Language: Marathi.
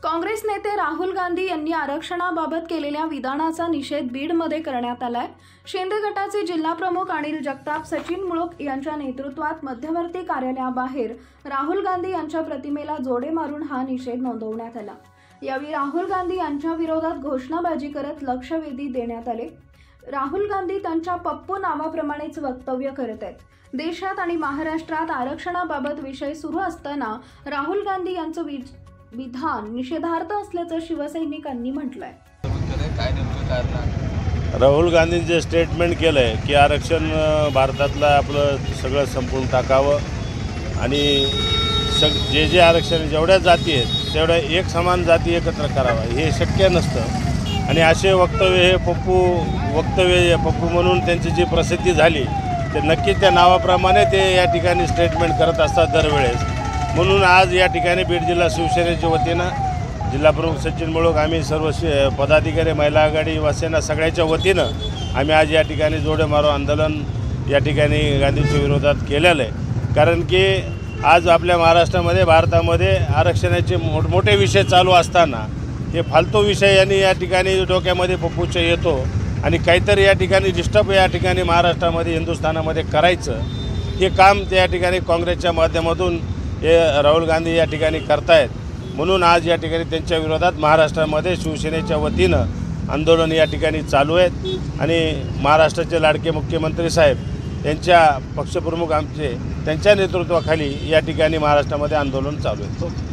काँग्रेस नेते राहुल गांधी यांनी आरक्षणाबाबत केलेल्या विधानाचा निषेध बीडमध्ये करण्यात आलाय। शिंदे गटाचे जिल्हा प्रमुख अनिल जगताप, सचिन मुळूक यांच्या नेतृत्वात मध्यवर्ती कार्यालयाबाहेर राहुल गांधी यांच्या प्रतिमेला जोडे मारून हा निषेध नोंदवण्यात आला। यावेळी राहुल गांधी यांच्या विरोधात घोषणाबाजी करत लक्षवेधी देण्यात आले। राहुल गांधी त्यांच्या पप्पू नावाप्रमाणेच वक्तव्य करत आहेत। देशात आणि महाराष्ट्रात आरक्षणाबाबत विषय सुरू असताना राहुल गांधी यांचं विधान निषेधार्थ असल्याचं शिवसैनिकांनी म्हटलंय। राहुल गांधींनी जे स्टेटमेंट केलंय की आरक्षण भारतातलं आपलं सगळं संपून टाकावं आणि जे आरक्षण जेवढ्या जाती आहेत तेवढ्या एक समान जाती एकत्र करावा, हे शक्य नसतं। आणि असे वक्तव्य हे पप्पू म्हणून त्यांची जी प्रसिद्धी झाली ते नक्कीच त्या नावाप्रमाणे ते या ठिकाणी स्टेटमेंट करत असतात दरवेळेस। म्हणून आज या ठिकाणी बीड जिल्हा शिवसेनेच्या वतीनं जिल्हा प्रमुख सचिन मुळूक, आम्ही सर्व पदाधिकारी, महिला आघाडी, युवासेना सगळ्याच्या वतीनं आम्ही आज या ठिकाणी जोडे मारो आंदोलन या ठिकाणी गांधींच्या विरोधात केलेलं आहे। कारण की आज आपल्या महाराष्ट्रामध्ये, भारतामध्ये आरक्षणाचे मोठमोठे विषय चालू असताना हे फालतू विषय यांनी या ठिकाणी डोक्यामध्ये पप्पूच्या येतो आणि काहीतरी या ठिकाणी डिस्टर्ब या ठिकाणी महाराष्ट्रामध्ये, हिंदुस्थानामध्ये करायचं हे काम त्या ठिकाणी काँग्रेसच्या माध्यमातून हे राहुल गांधी या ठिकाणी करतायत। म्हणून आज या ठिकाणी त्यांच्या विरोधात महाराष्ट्रामध्ये शिवसेनेच्या वतीनं आंदोलन या ठिकाणी चालू आहेत आणि महाराष्ट्राचे लाडके मुख्यमंत्री साहेब यांच्या पक्षप्रमुख आमचे त्यांच्या नेतृत्वाखाली या ठिकाणी महाराष्ट्रामध्ये आंदोलन चालू आहे।